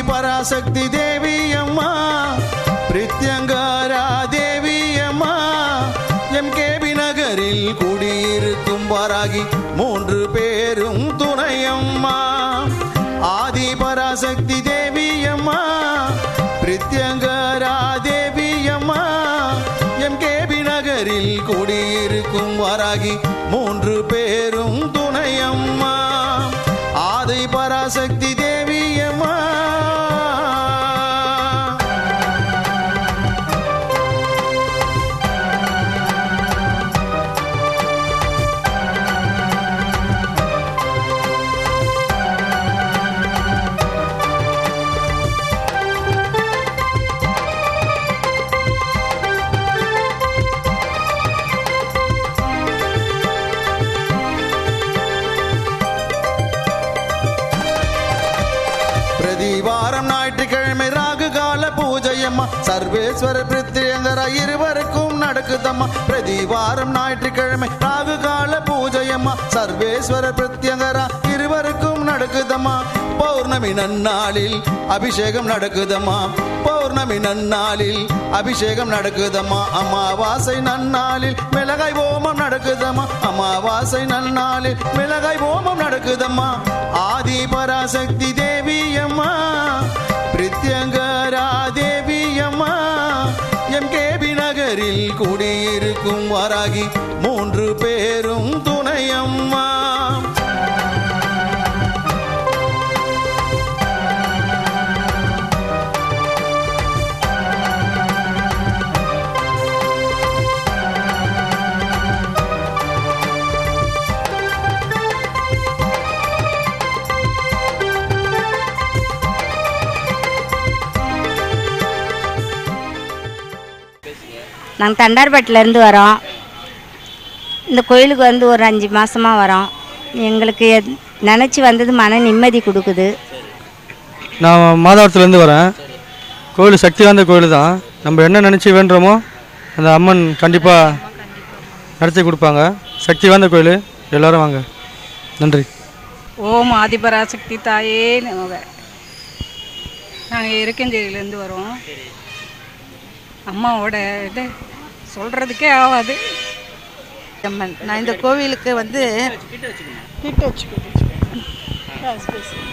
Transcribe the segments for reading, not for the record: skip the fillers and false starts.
பராசக்தி தேவி அம்மா, பிரித்யங்காரா தேவி அம்மா, எம்கேபி நகரில் குடியிருக்கும் வாராகி மூன்று பேரும் துணையம்மா. ஆதி பராசக்தி தேவி அம்மா, பிரித்யங்காரா தேவி அம்மா, எம்கேபி நகரில் குடியிருக்கும் வாராகி மூன்று பேரும் துணையம்மா. ஆதி பராசக்தி தேவி அம்மா. வாரம் ஞாயிற்றுக்கிழமை ராகு கால பூஜையம்மா, சர்வேஸ்வர பிரித்யங்கரா இருவருக்கும் நடக்குதம்மா. பிரதி வாரம் ஞாயிற்றுக்கிழமை ராகு கால பூஜையம்மா, சர்வேஸ்வரர் பிரத்யங்கரா இருவருக்கும் நடக்குதம்மா. பௌர்ணமி நன்னாளில் அபிஷேகம் நடக்குதம்மா. பௌர்ணமி நன்னாளில் அபிஷேகம் நடக்குதம்மா. அமாவாசை நன்னாளில் மிளகாய் ஹோமம் நடக்குதம்மா. அமாவாசை நன்னாளில் மிளகாய் ஹோமம் நடக்குதம்மா. ஆதி பராசக்தி தேவி அம்மா, பிரத்யங்கரா தேவி அம்மா, எம்கேபி நகரில் குடியிருக்கும் வராகி 3 பேரும் துணையம்மா. நாங்கள் தண்டார்பேட்டிலேருந்து வரோம். இந்த கோயிலுக்கு வந்து ஒரு 5 மாதமாக வரோம். எங்களுக்கு நினச்சி வந்தது மன நிம்மதி கொடுக்குது. நான் மாதவரத்துலேருந்து வரேன். கோயில் சக்தி வாய்ந்த கோயில் தான். நம்ம என்ன நினச்சி வேண்டுறோமோ அந்த அம்மன் கண்டிப்பாக நடத்தி கொடுப்பாங்க. சக்தி வாய்ந்த கோயில், எல்லோரும் வாங்க. நன்றி. ஓம் ஆதிபராசக்தி தாயே நமக. நாங்கள் இருக்கஞ்சேரியிலேருந்து வரோம். அம்மாவோட இது சொல்கிறதுக்கே ஆகாது. நான் இந்த கோவிலுக்கு வந்து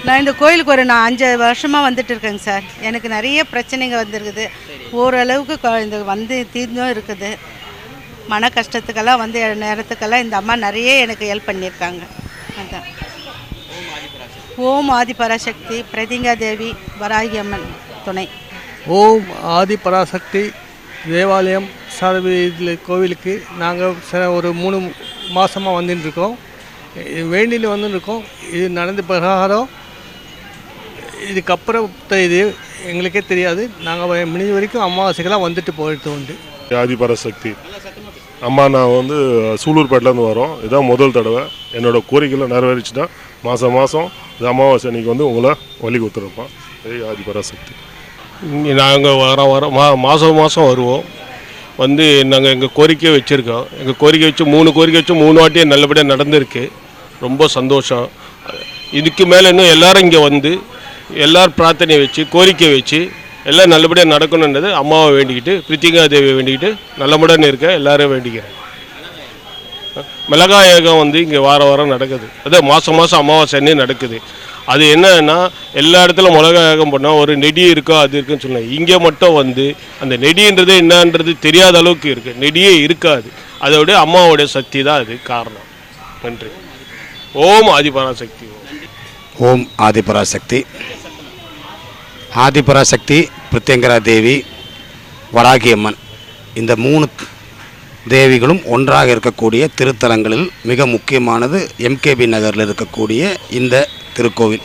நான் இந்த கோயிலுக்கு ஒரு 5 வருஷமாக வந்துட்டு இருக்கேங்க சார். எனக்கு நிறைய பிரச்சனைங்க வந்துருக்குது. ஓரளவுக்கு இந்த வந்து தீர்ந்தும் இருக்குது. மன கஷ்டத்துக்கெல்லாம் வந்து நேரத்துக்கெல்லாம் இந்த அம்மா நிறைய எனக்கு ஹெல்ப் பண்ணியிருக்காங்க. அதான் ஓம் ஆதிபராசக்தி பிரதிங்கா தேவி வராகி அம்மன் துணை. ஓம் ஆதி பராசக்தி தேவாலயம் சார்பு இதில் கோவிலுக்கு நாங்கள் ஒரு 3 மாதமாக வந்துட்டுருக்கோம். வேண்டின்னு வந்துருக்கோம். இது நடந்த பிரகாரம் இதுக்கப்புறம் இது எங்களுக்கே தெரியாது. நாங்கள் முடிஞ்ச வரைக்கும் அமாவாசைக்கெல்லாம் வந்துட்டு போயிட்டு உண்டு. ஆதி பராசக்தி அம்மா, நான் வந்து சூலூர்பேட்டிலேருந்து வரோம். இதுதான் முதல் தடவை. என்னோடய கோரிக்கையில் நிறைவேறிச்சுன்னா மாதம் மாதம் இது அமாவாசை அன்றைக்கி வந்து உங்களை வழி கொடுத்துருப்போம். ஆதி பராசக்தி. நாங்கள் மாதம் மாதம் வருவோம். வந்து நாங்கள் எங்கள் கோரிக்கையை வச்சுருக்கோம். எங்கள் கோரிக்கை வச்சு 3 கோரிக்கை வச்சு 3 வாட்டியே நல்லபடியாக நடந்திருக்கு. ரொம்ப சந்தோஷம். இதுக்கு மேலே இன்னும் எல்லோரும் இங்கே வந்து எல்லோரும் பிரார்த்தனை வச்சு கோரிக்கை வச்சு எல்லாம் நல்லபடியாக நடக்கணுன்றது அம்மாவை வேண்டிக்கிட்டு, பிரித்திங்கா தேவியை வேண்டிக்கிட்டு நல்லபடியாக இருக்க எல்லோரும் வேண்டிக்கிறேன். மிளகாய் ஏகம் வந்து இங்கே வாரம் நடக்குது. அதான் மாதம் அமாவாசை அன்னே நடக்குது. அது என்னன்னா எல்லா இடத்துலையும் மிளகாய் ஏகம் பண்ணால் ஒரு நெடி இருக்கோ அது இருக்குன்னு சொன்னாங்க. இங்கே மட்டும் வந்து அந்த நெடின்றது என்னன்றது தெரியாத அளவுக்கு இருக்குது. நெடியே இருக்காது. அதோடைய அம்மாவோடைய சக்தி தான் அது காரணம். நன்றி. ஓம் ஆதிபராசக்தி. ஓம் ஆதிபராசக்தி. ஆதிபராசக்தி, பிரத்யங்கரா தேவி, வராகி அம்மன், இந்த 3 தேவிகளும் ஒன்றாக இருக்கக்கூடிய திருத்தலங்களில் மிக முக்கியமானது எம்கேபி நகரில் இருக்கக்கூடிய இந்த திருக்கோவில்.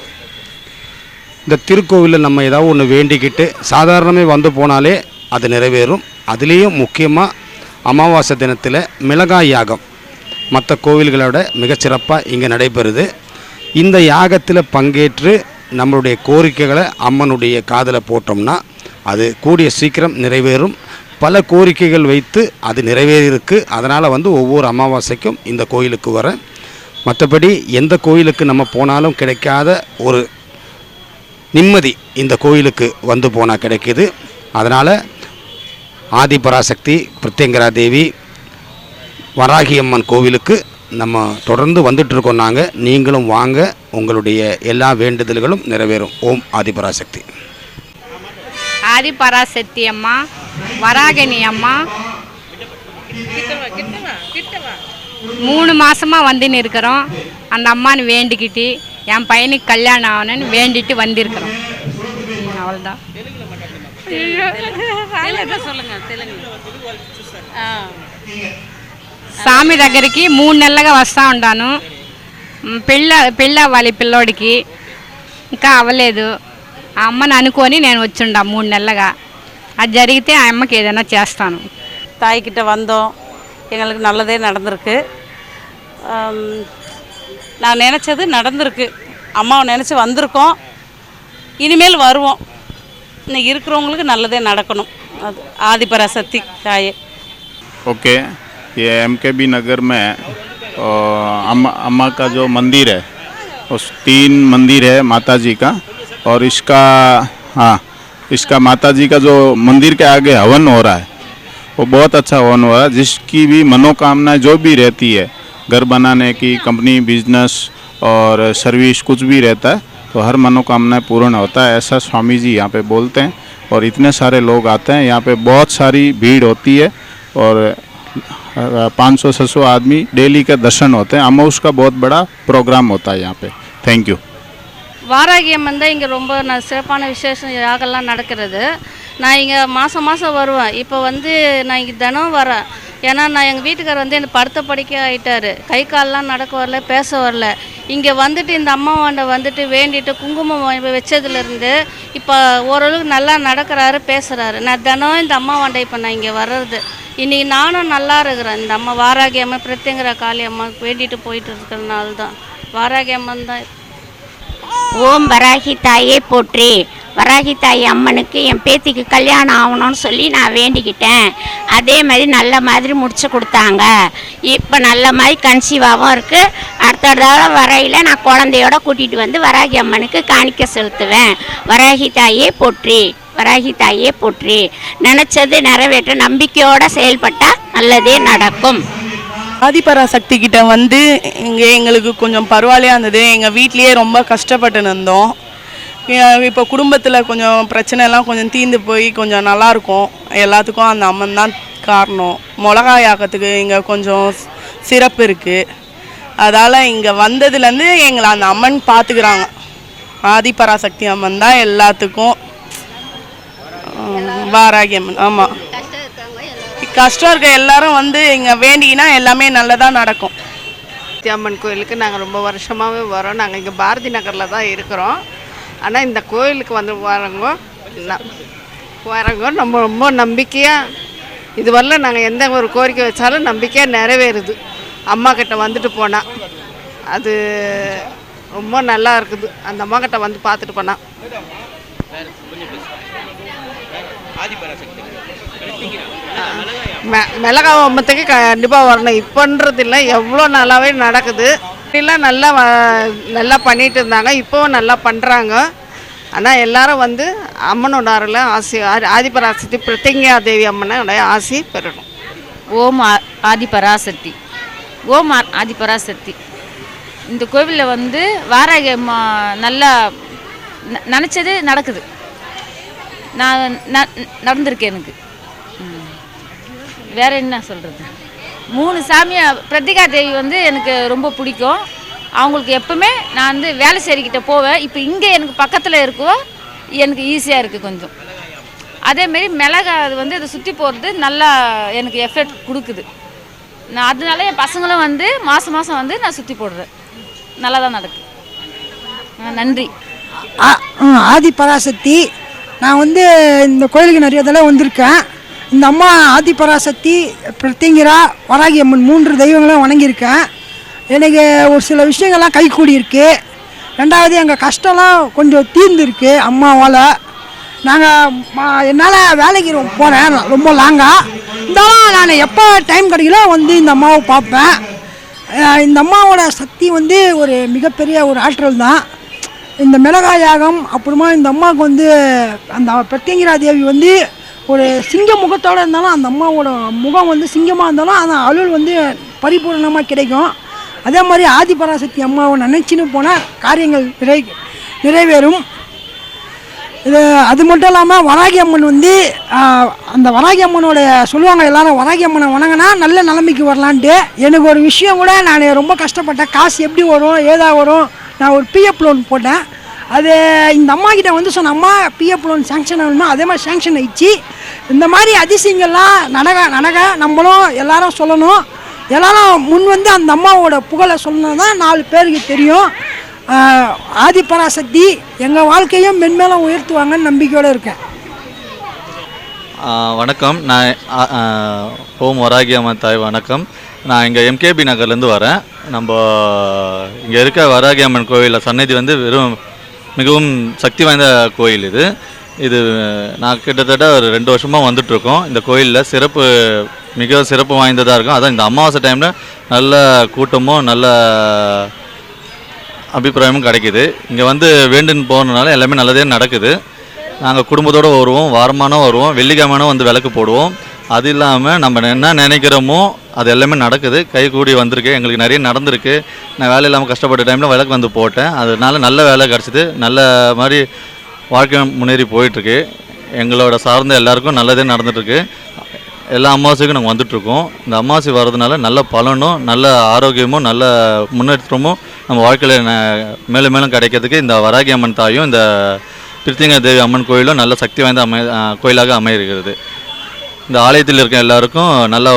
இந்த திருக்கோவிலில் நம்ம ஏதாவது ஒன்று வேண்டிக்கிட்டு சாதாரணமே வந்து போனாலே அது நிறைவேறும். அதுலேயும் முக்கியமாக அமாவாசை தினத்தில் மிளகாய் யாகம் மற்ற கோவில்களோட மிகச்சிறப்பாக இங்கே நடைபெறுது. இந்த யாகத்தில் பங்கேற்று நம்மளுடைய கோரிக்கைகளை அம்மனுடைய காதில் போட்டோம்னா அது கூடிய சீக்கிரம் நிறைவேறும். பல கோரிக்கைகள் வைத்து அது நிறைவேறியிருக்கு. அதனால் வந்து ஒவ்வொரு அமாவாசைக்கும் இந்த கோயிலுக்கு வர. மற்றபடி எந்த கோயிலுக்கு நம்ம போனாலும் கிடைக்காத ஒரு நிம்மதி இந்த கோயிலுக்கு வந்து போனால் கிடைக்கிது. அதனால் ஆதிபராசக்தி, பிரத்யங்கரா தேவி, வராகி அம்மன் கோவிலுக்கு நம்ம தொடர்ந்து வந்துட்டுருக்கோம். நீங்களும் வாங்க, உங்களுடைய எல்லா வேண்டுதல்களும் நிறைவேறும். ஓம் ஆதிபராசக்தி. ஆதிபராசக்தி அம்மா, வராகினி அம்மா 3 மாதமாக வந்துன்னு இருக்கிறோம். அந்த அம்மானு வேண்டிக்கிட்டு என் பையனுக்கு கல்யாணம் ஆகணுன்னு வேண்டிட்டு வந்திருக்கிறோம். அவ்வளோதான். స్వామి దగ్గరికి 3 నెలలుగా వస్తూ ఉంటాను. పెళ్ళి అవ్వాలి పిల్లోడికి, ఇంకా అవ్వలేదు. ఆ అమ్మని అనుకొని నేను వచ్చిండా 3 నెలలుగా. அது జరిగితే ఆ అమ్మకి ఏదైనా చేస్తాను. தாய்கிட்ட வந்தோம். எங்களுக்கு நல்லதே நடந்திருக்கு. நான் நினச்சது நடந்திருக்கு. அம்மாவை நினச்சி வந்திருக்கோம். இனிமேல் வருவோம். இன்னைக்கு இருக்கிறவங்களுக்கு நல்லதே நடக்கணும். அது ஆதிபராசக்தி தாயே. ओके, ये एमकेबी नगर में अम्मा का जो मंदिर है उस 3 मंदिर है माता जी का, और इसका माता जी का जो मंदिर के आगे हवन हो रहा है वो बहुत अच्छा हवन हो रहा है। जिसकी भी मनोकामना जो भी रहती है, घर बनाने की, कंपनी, बिजनेस और सर्विस कुछ भी रहता है तो हर मनोकामना पूर्ण होता है, ऐसा स्वामी जी यहाँ पे बोलते हैं। और इतने सारे लोग आते हैं यहाँ पे, बहुत सारी भीड़ होती है और 500-600 आदमी डेली के दर्शन होते हैं। अमाउस का बहुत बड़ा प्रोग्राम होता है यहाँ पे। Thank you. வாராகி அம்மன் தான் இங்கே ரொம்ப சிறப்பான விசேஷம் யாகெல்லாம் நடக்கிறது. நான் இங்கே மாதம் வருவேன். இப்போ வந்து நான் இங்கே தினம் வரேன். ஏன்னா நான் எங்கள் வீட்டுக்காரர் வந்து என்னை படுத்த படிக்க ஆகிட்டார். கை கால்லாம் நடக்க வரல, பேச வரல. இங்கே வந்துட்டு இந்த அம்மாவாண்ட வந்துட்டு வேண்டிட்டு குங்குமம் வச்சதுலேருந்து இப்போ ஓரளவுக்கு நல்லா நடக்கிறாரு, பேசுகிறாரு. நான் தினம் இந்த அம்மாவாண்ட இப்போ நான் இங்கே வர்றது. இன்றைக்கி நானும் நல்லா இருக்கிறேன். இந்த அம்மா வாராகி அம்மா, பிரத்யங்கரா காளி அம்மா வேண்டிட்டு போயிட்டு இருக்கிறதுனால தான். வாராகி அம்மன் தான். ஓம் வராகி தாயே போற்றி. வராகி தாய் அம்மனுக்கு என் பேத்திக்கு கல்யாணம் ஆகணும்னு சொல்லி நான் வேண்டிக்கிட்டேன். அதே மாதிரி நல்ல மாதிரி முடிச்சு கொடுத்தாங்க. இப்போ நல்ல மாதிரி கன்சீவாகவும் இருக்குது. அடுத்த தடவை வரையில் நான் குழந்தையோட கூட்டிகிட்டு வந்து வராகி அம்மனுக்கு காணிக்க செலுத்துவேன். வராகி தாயே போற்றி, வராகி தாயே போற்றி. நினச்சது நிறைவேற்ற நம்பிக்கையோடு செயல்பட்டால் நல்லதே நடக்கும். ஆதிபராசக்தி கிட்ட வந்து இங்கே எங்களுக்கு கொஞ்சம் பரவாயில்லையா இருந்தது. எங்கள் வீட்லேயே ரொம்ப கஷ்டப்பட்டு இருந்தோம். இப்போ குடும்பத்தில் கொஞ்சம் பிரச்சனைலாம் கொஞ்சம் தீர்ந்து போய் கொஞ்சம் நல்லாயிருக்கும். எல்லாத்துக்கும் அந்த அம்மன் தான் காரணம். மிளகாய் ஆக்கத்துக்கு இங்கே கொஞ்சம் சிறப்பு இருக்குது. அதால் இங்கே வந்ததுலேருந்து எங்களை அந்த அம்மன் பார்த்துக்கிறாங்க. ஆதிபராசக்தி அம்மன் தான் எல்லாத்துக்கும். வாராகி அம்மன். ஆமாம், கஷ்டம் இருக்க எல்லாரும் வந்து இங்கே வேண்டினா எல்லாமே நல்லதாக நடக்கும். அம்மன் கோயிலுக்கு நாங்கள் ரொம்ப வருஷமாகவே வரோம். நாங்கள் இங்கே பாரதி நகரில் தான் இருக்கிறோம். ஆனால் இந்த கோயிலுக்கு வந்து வரவங்க நம்ம ரொம்ப நம்பிக்கையாக, இது வரல நாங்கள் எந்த ஒரு கோரிக்கை வச்சாலும் நம்பிக்கையாக நிறைவேறுது. அம்மா கிட்ட வந்துட்டு போனால் அது ரொம்ப நல்லா இருக்குது. அந்த அம்மா கிட்ட வந்து பார்த்துட்டு போனால். மிளகாய் அம்மத்துக்கு கண்டிப்பாக வரணும். இப்போன்றது இல்லை, எவ்வளோ நல்லாவே நடக்குது. எல்லாம் நல்லா பண்ணிட்டு இருந்தாங்க, இப்போவும் நல்லா பண்ணுறாங்க. ஆனால் எல்லாரும் வந்து அம்மனோட அருளை ஆசி, ஆதிபராசக்தி பிரத்யங்கா தேவி அம்மனோடைய ஆசி பெறணும். ஓம் ஆதிபராசக்தி. ஓம் ஆதிபராசக்தி. இந்த கோவிலில் வந்து வாராகி அம்மா நல்லா நினச்சது நடக்குது. நான் நடந்திருக்கேன். எனக்கு வேறு என்ன சொல்கிறது, 3 சாமியை பிரத்யங்கா தேவி வந்து எனக்கு ரொம்ப பிடிக்கும். அவங்களுக்கு எப்பவுமே நான் வந்து வேலை செய்கிட்ட போவேன். இப்போ இங்கே எனக்கு பக்கத்தில் இருக்கோ, எனக்கு ஈஸியாக இருக்குது கொஞ்சம். அதேமாரி மிளகாய் அது வந்து இதை சுற்றி போகிறது நல்லா எனக்கு எஃபெக்ட் கொடுக்குது. நான் அதனால என் பசங்களும் வந்து மாதம் வந்து நான் சுற்றி போடுறேன். நல்லா தான் நடக்குது. நன்றி. ஆதிபராசக்தி. நான் வந்து இந்த கோயிலுக்கு நிறைய தடவை வந்திருக்கேன். இந்த அம்மா ஆதிபராசக்தி, பிரத்யங்கரா, வராகி அம்மன் 3 தெய்வங்களும் வணங்கியிருக்கேன். எனக்கு ஒரு சில விஷயங்கள்லாம் கைகூடியிருக்கு. 2வது எங்கள் கஷ்டம்லாம் கொஞ்சம் தீர்ந்துருக்கு அம்மாவால். நாங்கள் என்னால் வேலைக்கு போகிறேன் ரொம்ப லாங்காக. இருந்தாலும் நான் எப்போ டைம் கிடைக்கலோ வந்து இந்த அம்மாவை பார்ப்பேன். இந்த அம்மாவோட சக்தி வந்து ஒரு மிகப்பெரிய ஒரு ஆற்றல் தான். இந்த மிளகாய் யாகம், அப்புறமா இந்த அம்மாவுக்கு வந்து அந்த பிரத்யங்கரா தேவி வந்து ஒரு சிங்க முகத்தோடு இருந்தாலும் அந்த அம்மாவோட முகம் வந்து சிங்கமாக இருந்தாலும் அந்த அருள் வந்து பரிபூர்ணமாக கிடைக்கும். அதே மாதிரி ஆதிபராசக்தி அம்மாவை நினச்சின்னு போனால் காரியங்கள் நிறைவேறும். இது அது மட்டும் இல்லாமல் வராகி அம்மன் வந்து அந்த வராகி அம்மனோட சொல்லுவாங்க எல்லாரும், வராகி அம்மனை வணங்கினா நல்ல நிலைமைக்கு வரலான்ட்டு. எனக்கு ஒரு விஷயம் கூட, நான் ரொம்ப கஷ்டப்பட்டேன். காசு எப்படி வரும், ஏதா வரும். நான் ஒரு பிஎஃப் லோன் போட்டேன். அது இந்த அம்மா கிட்ட வந்து சொன்ன, அம்மா பிஎஃப் லோன் சேங்ஷன் ஆகணுமா, அதே மாதிரி சேங்ஷன் ஆயிடுச்சு. இந்த மாதிரி அதிசயங்கள்லாம் நடக்க நம்மளும் எல்லாரும் சொல்லணும். எல்லாரும் முன் வந்து அந்த அம்மாவோட புகழை சொல்லணும் தான் 4 பேருக்கு தெரியும். ஆதிபராசக்தி எங்கள் வாழ்க்கையும் மென்மேலும் உயர்த்துவாங்கன்னு நம்பிக்கையோடு இருக்கேன். வணக்கம். நான் ஓம் வராகி அம்மன் தாய் வணக்கம். நான் இங்கே எம்கேபி நகர்லேருந்து வரேன். நம்ம இங்கே இருக்க வராகி அம்மன் கோயிலில் சன்னதி வந்து மிகவும் சக்தி வாய்ந்த கோயில் இது. நான் கிட்டத்தட்ட ஒரு 2 வருஷமாக வந்துட்ருக்கோம். இந்த கோயிலில் சிறப்பு மிக சிறப்பு வாய்ந்ததாக இருக்கும். அதான் இந்த அமாவாசை டைமில் நல்ல கூட்டமும் நல்ல அபிப்பிராயமும் கிடைக்கிது. இங்கே வந்து வேண்டுன்னு போனதுனால எல்லாமே நல்லதே நடக்குது. நாங்கள் குடும்பத்தோடு வருவோம், வாரமானோ வருவோம், வெள்ளிக்கிழமைனோ வந்து விளக்கு போடுவோம். அது இல்லாமல் நம்ம என்ன நினைக்கிறோமோ அது எல்லாமே நடக்குது. கை கூடி வந்திருக்கு, எங்களுக்கு நிறைய நடந்திருக்கு. நான் வேலை இல்லாமல் கஷ்டப்பட்ட டைமில் விளக்கு வந்து போட்டேன், அதனால நல்ல வேலை கிடச்சிது. நல்ல மாதிரி வாழ்க்கை முன்னேறி போயிட்டுருக்கு. எங்களோட சார்ந்த எல்லாருக்கும் நல்லதே நடந்துகிட்ருக்கு. எல்லா அமாவாசைக்கும் நாங்கள் வந்துட்ருக்கோம். இந்த அமாவாசை வர்றதுனால நல்ல பலனும் நல்ல ஆரோக்கியமும் நல்ல முன்னேற்றமும் நம்ம வாழ்க்கையில் மேலும் மேலும் கிடைக்கிறதுக்கு இந்த வராகி அம்மன் தாயும் இந்த பிரித்திங்கா தேவி அம்மன் கோயிலும் நல்ல சக்தி வாய்ந்த கோயிலாக அமைகிறது. இந்த ஆலயத்தில் இருக்க எல்லாருக்கும் நல்லா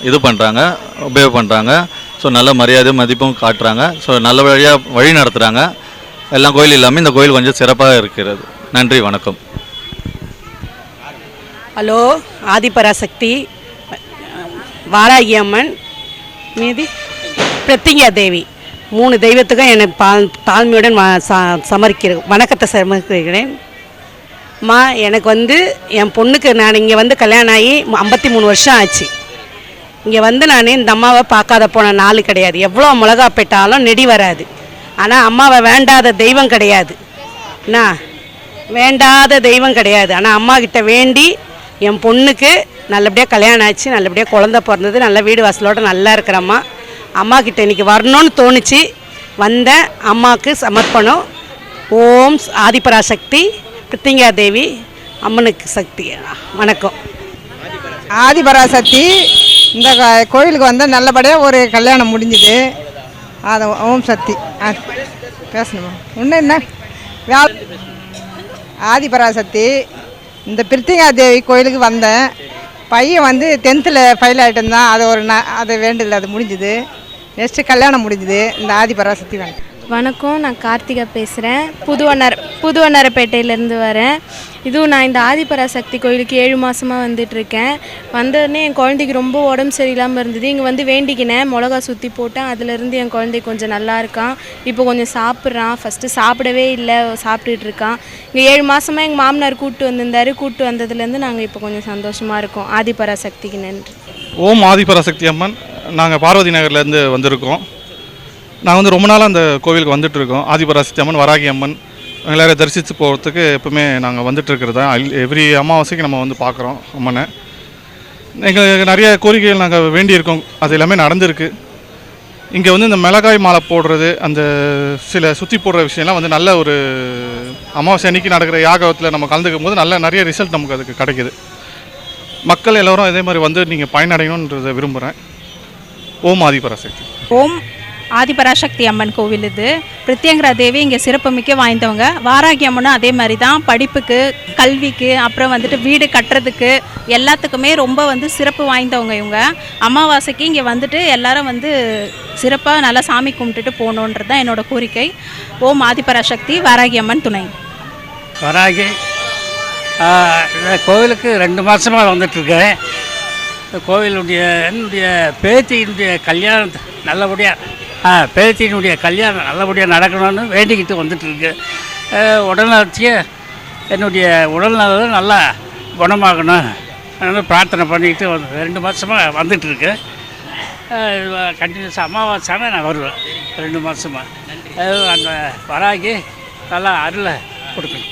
இது பண்ணுறாங்க, உபயோகம் பண்ணுறாங்க. ஸோ நல்ல மரியாதை மதிப்பும் காட்டுறாங்க. ஸோ நல்ல வழி நடத்துகிறாங்க. எல்லா கோயில் இல்லாமல் இந்த கோயில் கொஞ்சம் சிறப்பாக இருக்கிறது. நன்றி, வணக்கம். ஹலோ, ஆதிபராசக்தி, வாராகி அம்மன், மீதி பிரத்திங்கா தேவி, 3 தெய்வத்துக்கும் எனக்கு தாழ்மையுடன் வணக்கத்தை சமர்ப்பிக்கிறேன். அம்மா, எனக்கு வந்து என் பொண்ணுக்கு நான் இங்கே வந்து கல்யாணம் ஆகி 53 வருஷம் ஆச்சு. இங்கே வந்து நான் இந்த அம்மாவை பார்க்காத போன நாள் கிடையாது. எவ்வளோ மிளகா பெற்றாலும் நெடி வராது. ஆனால் அம்மாவை வேண்டாத தெய்வம் கிடையாது. என்ன வேண்டாத தெய்வம் கிடையாது. ஆனால் அம்மா கிட்ட வேண்டி என் பொண்ணுக்கு நல்லபடியாக கல்யாணம் ஆச்சு, நல்லபடியாக குழந்த பிறந்தது, நல்ல வீடு வாசலோடு நல்லா இருக்கிறம்மா. அம்மா கிட்ட இன்றைக்கி வரணும்னு தோணுச்சு, வந்தேன். அம்மாவுக்கு சமர்ப்பணம். ஓம் ஆதிபராசக்தி பிரித்திங்கா தேவி அம்மனுக்கு சக்தி. வணக்கம். ஆதிபராசக்தி, இந்த கோயிலுக்கு வந்து நல்லபடியாக ஒரு கல்யாணம் முடிஞ்சுது. அது ஓம் சக்தி பேசணுமா இன்னும் என்ன ஆதிபராசக்தி, இந்த பிரித்திங்கா தேவி கோயிலுக்கு வந்தேன். பையன் வந்து 10th ஃபெயில் ஆகிட்டு இருந்தான். அது அது வேண்டியதில்லை, அது முடிஞ்சுது. நெக்ஸ்ட்டு கல்யாணம் முடிஞ்சுது. இந்த ஆதிபராசக்தி வேணும். வணக்கம், நான் கார்த்திகா பேசுகிறேன். புதுவண்ணாரப்பேட்டையிலேருந்து வரேன். இதுவும் நான் இந்த ஆதிபராசக்தி கோயிலுக்கு 7 மாதமாக வந்துட்டுருக்கேன். வந்தோடனே என் குழந்தைக்கு ரொம்ப உடம்பு சரியில்லாமல் இருந்தது. இங்கே வந்து வேண்டிக்கினேன், மிளகா சுற்றி போட்டேன். அதுலேருந்து என் குழந்தை கொஞ்சம் நல்லா இருக்கான். இப்போ கொஞ்சம் சாப்பிட்றான். ஃபஸ்ட்டு சாப்பிடவே இல்லை, சாப்பிட்டுட்டு இருக்கான். இங்கே 7 மாதமாக எங்கள் மாமனார் கூப்பிட்டு வந்திருந்தார். கூப்பிட்டு வந்ததுலேருந்து நாங்கள் இப்போ கொஞ்சம் சந்தோஷமாக இருக்கோம். ஆதிபராசக்திக்கு நன்றி. ஓம் ஆதிபராசக்தி அம்மன். நாங்கள் பார்வதி நகர்லேருந்து வந்திருக்கோம். நாங்கள் வந்து ரொம்ப நாளாக அந்த கோவிலுக்கு வந்துட்டுருக்கோம். ஆதிபராசக்தி அம்மன், வராகி அம்மன் எல்லோரும் தரிசித்து போகிறதுக்கு எப்பவுமே நாங்கள் வந்துட்டுருக்கிறது தான். எவ்ரி அமாவாசைக்கு நம்ம வந்து பார்க்குறோம் அம்மனை. எங்களுக்கு நிறைய கோரிக்கைகள் நாங்கள் வேண்டியிருக்கோம், அது எல்லாமே நடந்திருக்கு. இங்கே வந்து இந்த மிளகாய் மாலை போடுறது, அந்த சில சுற்றி போடுற விஷயம்லாம் வந்து நல்ல ஒரு அமாவாசை அன்னைக்கு நடக்கிற யாகத்தில் நம்ம கலந்துக்கும் போது நிறைய ரிசல்ட் நமக்கு அதுக்கு கிடைக்கிது. மக்கள் எல்லோரும் இதே மாதிரி வந்து நீங்கள் பயனடையணுன்றதை விரும்புகிறேன். ஓம் ஆதிபராசக்தி. ஓம் ஆதிபராசக்தி அம்மன் கோவில் இது. பிரித்தியங்கரா தேவி இங்கே சிறப்புமிக்க வாய்ந்தவங்க. வாராகி அம்மனும் அதே மாதிரி தான். படிப்புக்கு, கல்விக்கு, அப்புறம் வந்துட்டு வீடு கட்டுறதுக்கு எல்லாத்துக்குமே ரொம்ப வந்து சிறப்பு வாய்ந்தவங்க இவங்க. அமாவாசைக்கு இங்கே வந்துட்டு எல்லாரும் வந்து சிறப்பாக நல்லா சாமி கும்பிட்டுட்டு போகணுன்றது தான் என்னோடய கோரிக்கை. ஓம் ஆதிபராசக்தி, வாராகி அம்மன் துணை. வராகி கோவிலுக்கு 2 மாதமாக வந்துட்டுருக்கேன். என்னுடைய பேத்தியினுடைய கல்யாணம் நல்லபடியாக பேத்தியினுடைய கல்யாணம் நல்லபடியாக நடக்கணும்னு வேண்டிக்கிட்டு வந்துட்டுருக்கு. உடல்நலத்தையே என்னுடைய உடல்நலம் நல்லா குணமாகணும் அதனால் பிரார்த்தனை பண்ணிக்கிட்டு 2 மாதமாக வந்துட்டுருக்கு. கண்டினியூஸாக அமாவாசைனா நான் வருவேன் 2 மாதமாக. அந்த வராகி நல்லா அருளை கொடுக்கணும்.